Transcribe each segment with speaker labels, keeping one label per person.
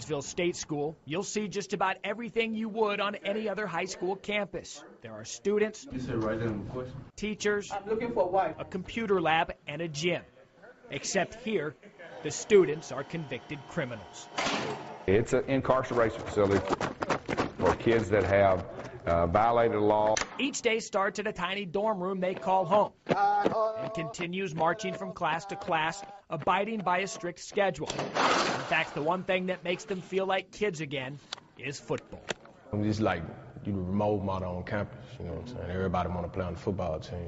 Speaker 1: Gainesville State School, you'll see just about everything you would on any other high school campus. There are students, teachers, a computer lab, and a gym. Except here, the students are convicted criminals.
Speaker 2: It's an incarceration facility for kids that have violated the law.
Speaker 1: Each day starts at a tiny dorm room they call home and continues marching from class to class, abiding by a strict schedule. In fact, the one thing that makes them feel like kids again is football.
Speaker 3: I'm just like the role model on campus, you know what I'm saying? Everybody want to play on the football team.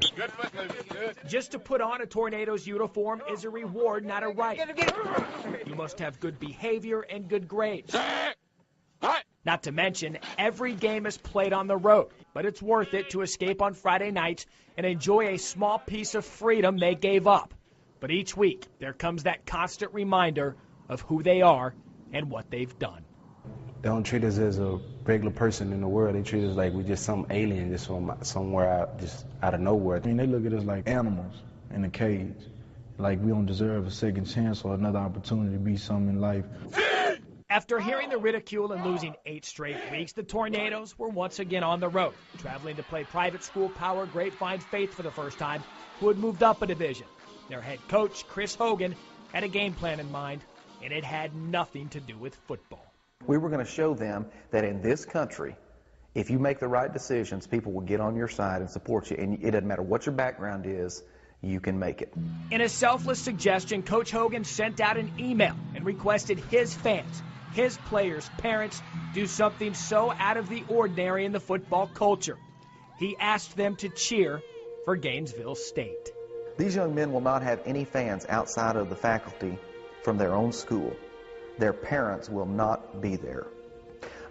Speaker 1: Just to put on a Tornadoes uniform is a reward, not a right. You must have good behavior and good grades. Not to mention, every game is played on the road, but it's worth it to escape on Friday nights and enjoy a small piece of freedom they gave up. But each week, there comes that constant reminder of who they are and what they've done.
Speaker 4: They don't treat us as a regular person in the world. They treat us like we're just some alien just from somewhere out of nowhere.
Speaker 5: I mean, they look at us like animals in a cage, like we don't deserve a second chance or another opportunity to be something in life.
Speaker 1: After hearing the ridicule and losing 8 straight weeks, the Tornadoes were once again on the road, traveling to play private school Power Grapevine Faith for the first time, who had moved up a division. Their head coach, Chris Hogan, had a game plan in mind, and it had nothing to do with football.
Speaker 6: We were going to show them that in this country, if you make the right decisions, people will get on your side and support you, and it doesn't matter what your background is, you can make it.
Speaker 1: In a selfless suggestion, Coach Hogan sent out an email and requested his fans, his players, parents, do something so out of the ordinary in the football culture. He asked them to cheer for Gainesville State.
Speaker 6: These young men will not have any fans outside of the faculty from their own school. Their parents will not be there.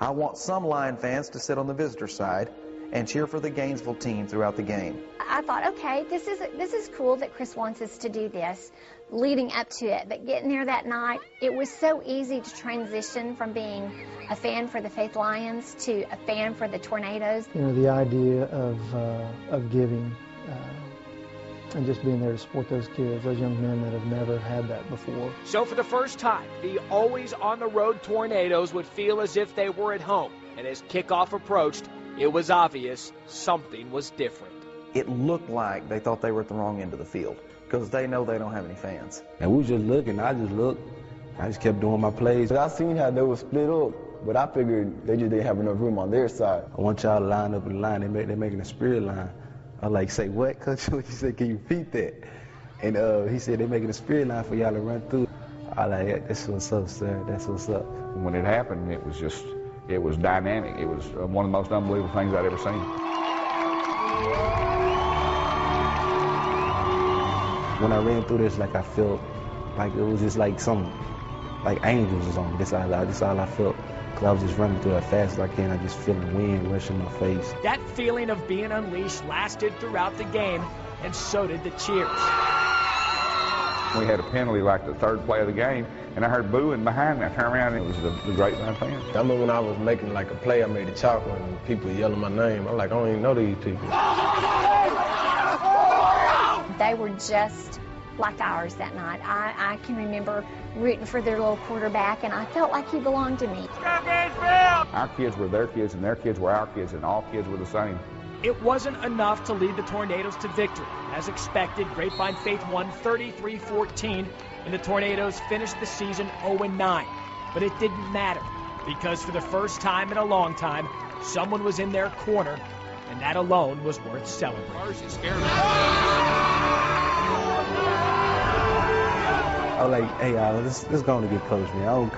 Speaker 6: I want some Lion fans to sit on the visitor side and cheer for the Gainesville team throughout the game.
Speaker 7: I thought, okay, this is cool that Chris wants us to do this leading up to it, but getting there that night, it was so easy to transition from being a fan for the Faith Lions to a fan for the Tornadoes.
Speaker 8: You know, the idea of giving and just being there to support those kids, those young men that have never had that before.
Speaker 1: So for the first time, the always on the road Tornadoes would feel as if they were at home. And as kickoff approached, it was obvious something was different.
Speaker 6: It looked like they thought they were at the wrong end of the field because they know they don't have any fans.
Speaker 4: And we was just looking. I just looked. I just kept doing my plays.
Speaker 3: I seen how they were split up, but I figured they just didn't have enough room on their side.
Speaker 4: I want y'all to line up in line. They're making a spirit line. I was like, say what, Coach? What you said, can you repeat that? And he said, they're making a spirit line for y'all to run through. I was like, that's what's up, sir. That's what's up.
Speaker 2: When it happened, it was dynamic. It was one of the most unbelievable things I'd ever seen.
Speaker 4: When I ran through this, like I felt like it was just like like angels was on me. That's all I felt. Because I was just running through as fast as I can. I just feel the wind rushing my face.
Speaker 1: That feeling of being unleashed lasted throughout the game, and so did the cheers.
Speaker 2: We had a penalty like the third play of the game, and I heard booing behind me. I turned around, and it was the Grapevine fans.
Speaker 3: I remember when I was making like a play, I made a chopper, and people yelling my name. I'm like, I don't even know these people.
Speaker 7: They were just like ours that night. I can remember rooting for their little quarterback, and I felt like he belonged to me.
Speaker 2: Our kids were their kids, and their kids were our kids, and all kids were the same.
Speaker 1: It wasn't enough to lead the Tornadoes to victory. As expected, Grapevine Faith won 33-14, and the Tornadoes finished the season 0-9. But it didn't matter, because for the first time in a long time, someone was in their corner, and that alone was worth celebrating.
Speaker 4: I was like, hey, y'all, let's go on and get close, man. I don't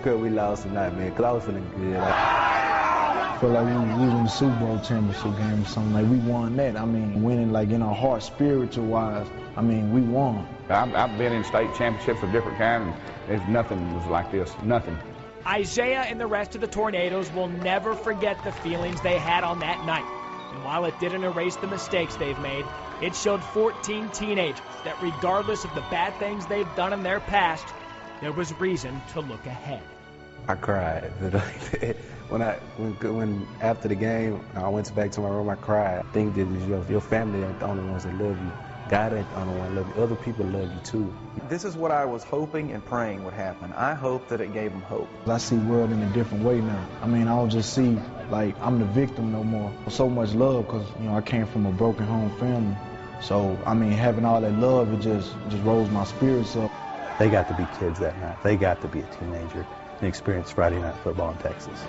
Speaker 4: care if we lost or not, man, because I was feeling good.
Speaker 5: I feel like we was in the Super Bowl championship game or something. Like, we won that. I mean, winning, like, in our heart, spiritual-wise, I mean, we won.
Speaker 2: I've been in state championships of different kinds, and there's nothing was like this, nothing.
Speaker 1: Isaiah and the rest of the Tornadoes will never forget the feelings they had on that night. And while it didn't erase the mistakes they've made, it showed 14 teenagers that regardless of the bad things they've done in their past, there was reason to look ahead.
Speaker 4: I cried. when after the game, I went back to my room, I cried. I think that your family are the only ones that love you. God ain't the only one love you. Other people love you too.
Speaker 6: This is what I was hoping and praying would happen. I hope that it gave them hope.
Speaker 5: I see the world in a different way now. I mean, I don't just see like I'm the victim no more. So much love because, you know, I came from a broken home family. So, I mean, having all that love, it just rose my spirits up.
Speaker 4: They got to be kids that night. They got to be a teenager and experience Friday night football in Texas.